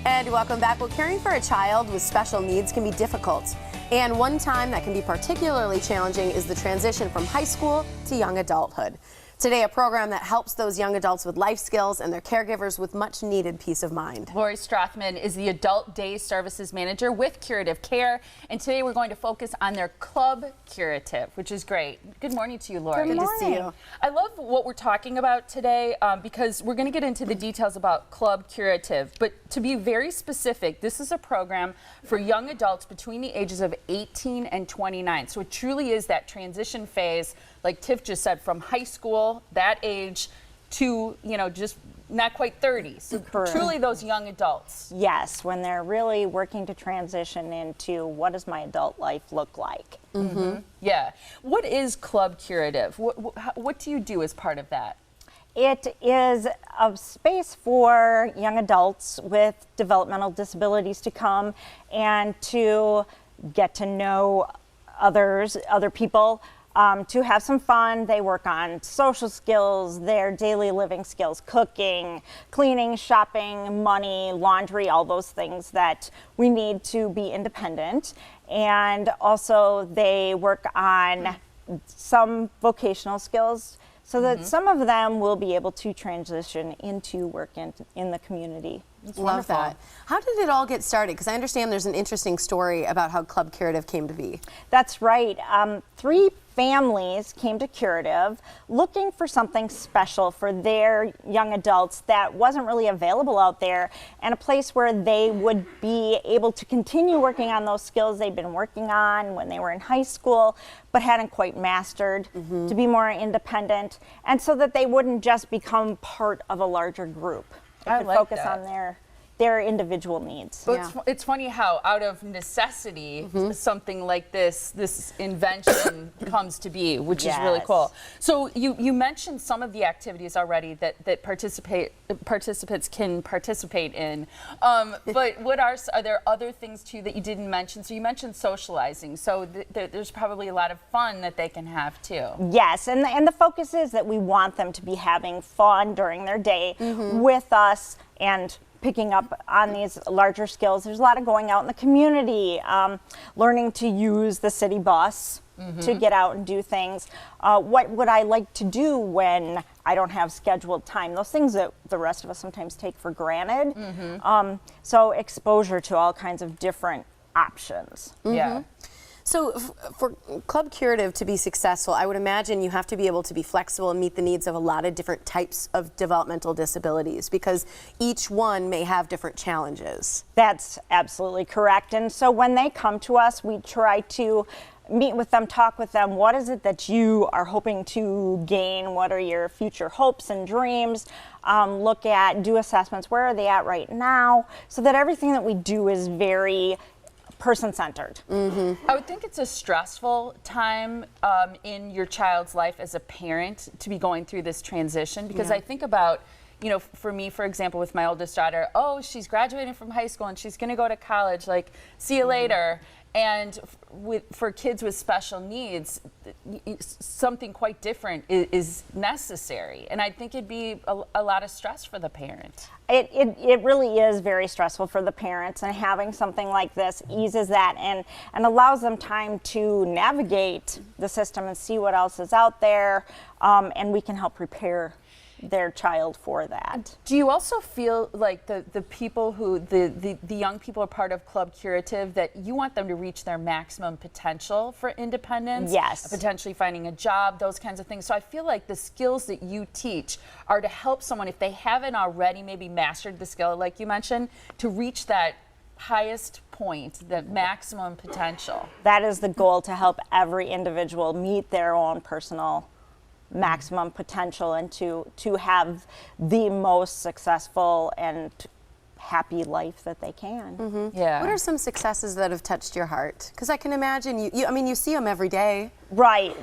And welcome back. Well, caring for a child with special needs can be difficult. And one time that can be particularly challenging is the transition from high school to young adulthood. Today, a program that helps those young adults with life skills and their caregivers with much needed peace of mind. Laurie Strathmann is the Adult Day Services Manager with Curative Care, and today we're going to focus on their Club Curative, which is great. Good morning to you, Laurie. Good to see you. I love what we're talking about today because we're going to get into the details about Club Curative, but to be very specific, this is a program for young adults between the ages of 18 and 29. So it truly is that transition phase, like Tiff just said, from high school, that age, to, just not quite 30. So truly those young adults. Yes, when they're really working to transition into what does my adult life look like. Mm-hmm. Yeah. What is Club Curative? What do you do as part of that? It is a space for young adults with developmental disabilities to come and to get to know other people, to have some fun. They work on social skills, their daily living skills, cooking, cleaning, shopping, money, laundry, all those things that we need to be independent. And also they work on some vocational skills so that some of them will be able to transition into work in the community. Love that. How did it all get started? Because I understand there's an interesting story about how Club Curative came to be. That's right. 3 families came to Curative looking for something special for their young adults that wasn't really available out there, and a place where they would be able to continue working on those skills they've been working on when they were in high school but hadn't quite mastered, to be more independent, and so that they wouldn't just become part of a larger group. I like focus that. on their individual needs. But it's funny how out of necessity something like this invention comes to be, which is really cool. So you mentioned some of the activities already that participants can participate in. But what are there other things too that you didn't mention? So you mentioned socializing. So there's probably a lot of fun that they can have too. Yes, and the focus is that we want them to be having fun during their day with us and picking up on these larger skills. There's a lot of going out in the community, learning to use the city bus to get out and do things. What would I like to do when I don't have scheduled time? Those things that the rest of us sometimes take for granted. So exposure to all kinds of different options. Yeah. So for Club Curative to be successful, I would imagine you have to be able to be flexible and meet the needs of a lot of different types of developmental disabilities, because each one may have different challenges. That's absolutely correct. And so when they come to us, we try to meet with them, talk with them. What is it that you are hoping to gain? What are your future hopes and dreams? Do assessments. Where are they at right now? So that everything that we do is very person-centered. I would think it's a stressful time in your child's life as a parent to be going through this transition, because I think about, for me, for example, with my oldest daughter, she's graduating from high school and she's going to go to college, like, see you later. And for kids with special needs, something quite different is necessary. And I think it'd be a lot of stress for the parent. It really is very stressful for the parents, and having something like this eases that and allows them time to navigate the system and see what else is out there, and we can help prepare their child for that. Do you also feel like the people who, the young people are part of Club Curative, that you want them to reach their maximum potential for independence? Yes. Potentially finding a job, those kinds of things. So I feel like the skills that you teach are to help someone, if they haven't already maybe mastered the skill, like you mentioned, to reach that highest point, the maximum potential. That is the goal, to help every individual meet their own personal maximum potential and to have the most successful and happy life that they can. Yeah. What are some successes that have touched your heart? Because I can imagine you see them every day. Right.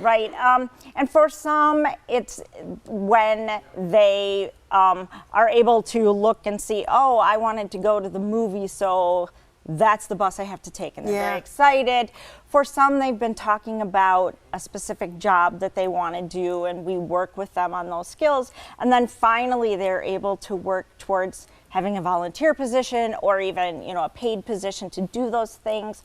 And for some, it's when they are able to look and see, I wanted to go to the movie, so that's the bus I have to take, and they're very excited. For some, they've been talking about a specific job that they want to do, and we work with them on those skills. And then finally, they're able to work towards having a volunteer position or even, a paid position to do those things.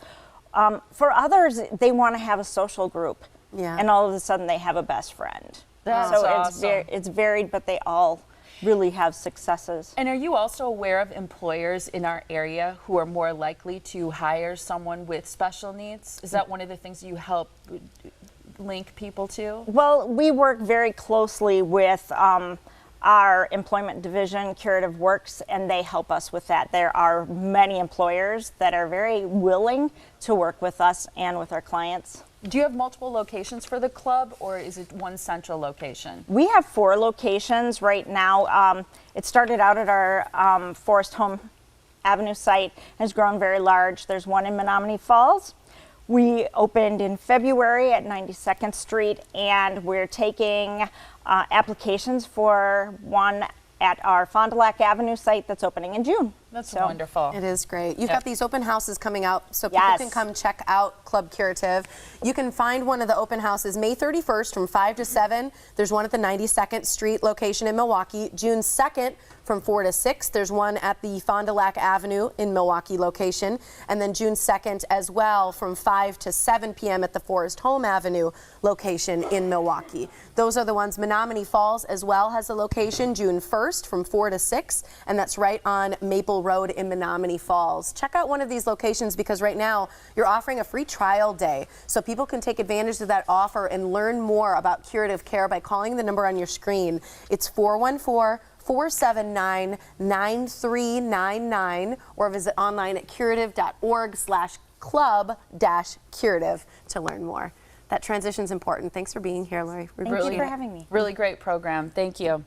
For others, they want to have a social group, and all of a sudden they have a best friend. That's so awesome. it's varied, but they all really have successes. And are you also aware of employers in our area who are more likely to hire someone with special needs? Is that one of the things you help link people to? Well, we work very closely with our employment division, Curative Works, and they help us with that. There are many employers that are very willing to work with us and with our clients. Do you have multiple locations for the club, or is it one central location? We have 4 locations right now. It started out at our Forest Home Avenue site, has grown very large. There's one in Menomonee Falls. We opened in February at 92nd Street, and we're taking applications for one at our Lac Avenue site that's opening in June. That's wonderful. It is great. You've got these open houses coming out, so people can come check out Club Curative. You can find one of the open houses May 31st from 5 to 7. There's one at the 92nd Street location in Milwaukee. June 2nd from 4 to 6. There's one at the Lac Avenue in Milwaukee location. And then June 2nd as well from 5 to 7 p.m. at the Forest Home Avenue location in Milwaukee. Those are the ones. Menomonee Falls as well has a location June 1st from 4 to 6, and that's right on Maple Road in Menomonee Falls. Check out one of these locations because right now you're offering a free trial day, so people can take advantage of that offer and learn more about curative care by calling the number on your screen. It's 414-479-9399 or visit online at curative.org/club-curative to learn more. That transition's important. Thanks for being here, Laurie. Thank you for having me. Really great program. Thank you.